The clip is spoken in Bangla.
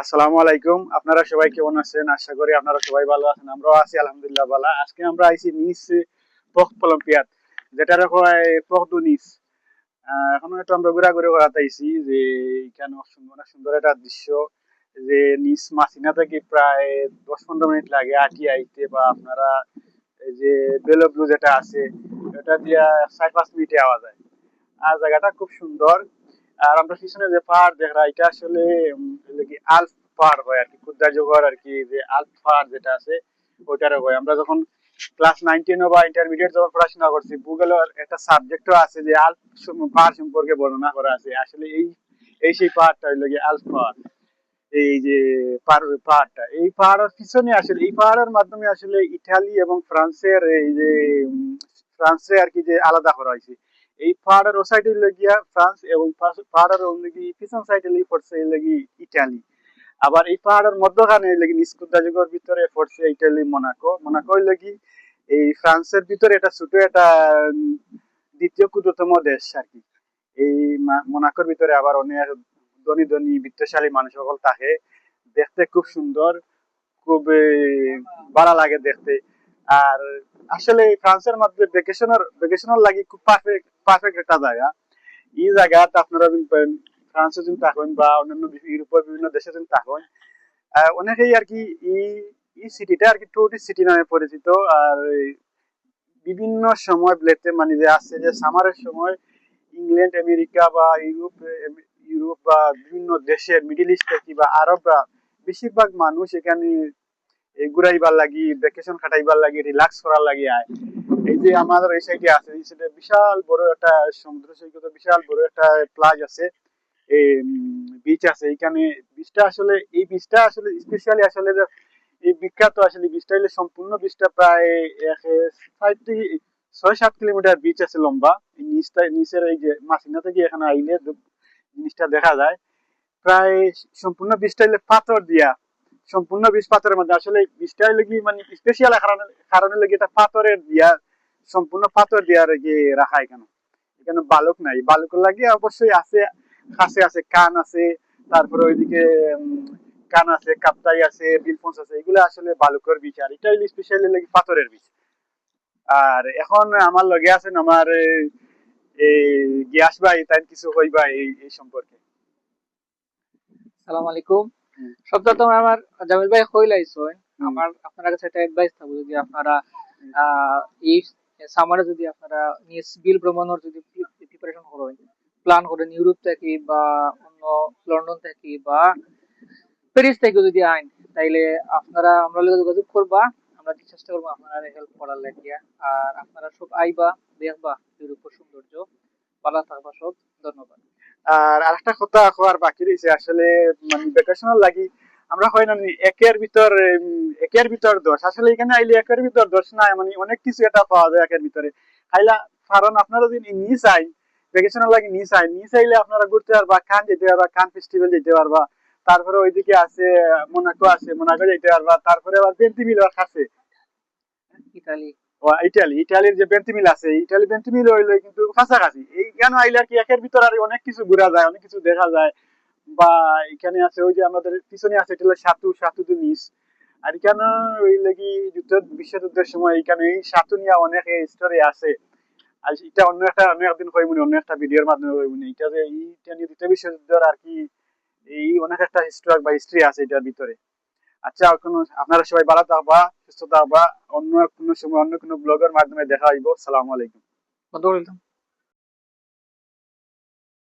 আসসালামু আলাইকুম। আপনারা সবাই কেমন আছেন? আশা করি আপনারা সবাই ভালো আছেন। আমরাও আছি আলহামদুলিল্লাহ ভালো। আজকে আমরা আইছি নিস পক অলিম্পিয়াড, যেটার কয় পক দু নিস। এখন একটু আমরা ঘোরাঘুরি করাতে আইছি যে এখানে অনেক সুন্দর একটা দৃশ্য, যে নিস মাসিনা থেকে প্রায় 10-15 মিনিট লাগে আটি আইতে, বা আপনারা এই যে বেলো ব্লু যেটা আছে এটা দিয়া 4-5 মিনিটে আওয়া যায়। আর জায়গাটা খুব সুন্দর। আর আমরা পিছনে যে পাহাড় দেখা, এটা আসলে আল্প পাহাড় হয় আর কি, ক্ষুদ্রাজগর আর কি, যে আল্প পাহাড় যেটা আছে ওইটার হয়। আমরা যখন ক্লাস 9-10 বা ইন্টারমিডিয়েট যখন পড়াশোনা করছি, ভূগোলের একটা সাবজেক্টও আছে যে আল্প পাহাড় সম্পর্কে বর্ণনা করা আছে। আসলে এই এই সেই পাহাড়টা হইলো গিয়ে আল্প পাহাড়। এই যে পাহাড়টা, এই পাহাড়ের পিছনে আসলে এই পাহাড়ের মাধ্যমে আসলে ইটালি এবং ফ্রান্সের এই যে ফ্রান্সে আর কি যে আলাদা করা হয়েছে। এই পাহাড়ের ও সাইডে গিয়া ফ্রান্স, এবং পাহাড়ের অন্যদিকে পিছন সাইডে পড়ছে লাগি ইটালি। আবার এই পাহাড়ের মধ্যখানে লাগি নিস্কুদ্দা যুগের ভিতরে পড়ছে ইটালি মোনাকো। মোনাকো লাগি এই ফ্রান্সের ভিতরে এটা ছোট একটা দ্বিতীয় ক্ষুদ্রতম দেশ আর কি। এই মোনাকোর ভিতরে আবার অনেক ধনী ধনী বিত্তশালী মানুষ সকল থাকে। দেখতে খুব সুন্দর, খুব ভালো লাগে দেখতে। আর আসলে ফ্রান্সের মধ্যে ভ্যাকেশনের লাগি খুব পারফেক্ট পারফেক্ট একটা জায়গা। এই জায়গাটা আপনারা ফ্রান্সে যদি থাকেন বা অন্যান্য ইউরোপের বিভিন্ন দেশে যদি থাকেন, অনেকেই আর কি এই এই সিটিটা আর কি টুরিস্ট সিটি নামে পরিচিত। আর বিভিন্ন সময় ব্লেতে মানে যে আছে যে সামারের সময় ইংল্যান্ড, আমেরিকা বা ইউরোপ বা বিভিন্ন দেশের মিডিল ইস্ট থেকে বা আরবরা বেশিরভাগ মানুষ এখানে ঘুরাইবার লাগি, ভ্যাকেশন কাটাইবার লাগি, রিল্যাক্স করার লাগি আয়। এই যে আমাদের এই সাইডে আছে, এই সাইডে বিশাল বড় একটা সমুদ্র সৈকত, বিশাল বড় একটা প্লাজ আছে, বিচ আছে এখানে। বিচটা আসলে এই বিচটা আসলে স্পেশালি আসলে যে এই বিখ্যাত আসলে বিচটা হলে সম্পূর্ণ বিচটা প্রায় 6-7 কিলোমিটার বিচ আছে লম্বা। এই নিচের এই যে মাসিনা থেকে এখানে আইলে জিনিসটা দেখা যায়। প্রায় সম্পূর্ণ বিচটা হলে পাথর দিয়া, সম্পূর্ণ বীজ পাথরের মধ্যে। আসলে বীজটা লাগি মানে স্পেশাল কারণে লাগি এটা পাথরের দিয়া, সম্পূর্ণ পাথর দিয়া রেখে রাখা এখানে। এখানে বালুক নাই, বালুক লাগে অবশ্যই আছে, খাসে আছে, কান আছে, তারপরে ওইদিকে কান আছে, কাপ্তাই আছে, বিলফোন্স আছে, এগুলো আসলে বালুকের বীজ। আর এটা হইলে স্পেশালি লাগে পাথরের বীজ। আর এখন আমার লগে আছেন আমার এই গিয়াস ভাই, তাই কিছু কইবা এই সম্পর্কে। সালাম আলাইকুম। সবপ্রথম আমার জামিল ভাই কইলাইছো, আমার আপনার কাছে একটা অ্যাডভাইস থাকবে, যদি আপনারা এই সামারে যদি আপনারা নিজ বিল ভ্রমণের যদি প্রিপারেশন করেন, প্ল্যান করেন ইউরোপ থেকে বা অন্য লন্ডন থেকে বা প্যারিস থেকে যদি আইন, তাইলে আপনারা আমরা লগে যোগাযোগ করবা। আমরা চেষ্টা করবো আপনারা হেল্প করার লাগিয়া। আর আপনারা সব আইবা, দেখবা ইউরোপের সৌন্দর্য। ভালো থাকবা সব। ধন্যবাদ। আর আরেকটা কথা আর বাকি রয়েছে আসলে, মানে ভ্যাকেশনাল লাগি আমরা হয় না নি একের ভিতর দোষ। আসলে এখানে আইলে একের ভিতর দোষ নাই, মানে অনেক কিছু এটা পাওয়া যায় একের ভিতরে খাইলা। কারণ আপনারা যদি নিচ আই ভ্যাকেশনাল লাগি নিচ আইলে আপনারা ঘুরতে পারবা, কান যেতে পারবা, কান ফেস্টিভ্যাল যেতে পারবা। তারপরে ওইদিকে আছে মোনাকো যেতে পারবা। তারপরে আবার বেন্তিমিল কাছে ইতালি। ইটালির যে বেন্তিমিল আছে, ইটালি বেন্তিমিল হইলে কিন্তু কাছাকাছি। এই কেন আইলে আর কি একের ভিতর আর অনেক কিছু ঘোরা যায়, অনেক কিছু দেখা যায়। বা এখানে আছে ওই যে আমাদের পিছনে আছে, এটা হলো সাতু দু নিস। আর এখানে ওই লাগি বিশ্বযুদ্ধের সময় এখানে এই সাতু নিয়ে অনেক স্টোরি আছে। আর এটা অন্য একদিন কইবনি, অন্য একটা ভিডিওর মাধ্যমে কইবনি। এটা যে এইটা নিয়ে দ্বিতীয় বিশ্বযুদ্ধের আর কি এই অনেক একটা হিস্ট্রি আছে এটার ভিতরে। আচ্ছা, আপনারা সবাই ভালো থাকবা, সুস্থ থাকবা। অন্য কোনো সময় অন্য কোনো ব্লগের মাধ্যমে দেখা হইব। সালামু আলাইকুম। কত বলতাম?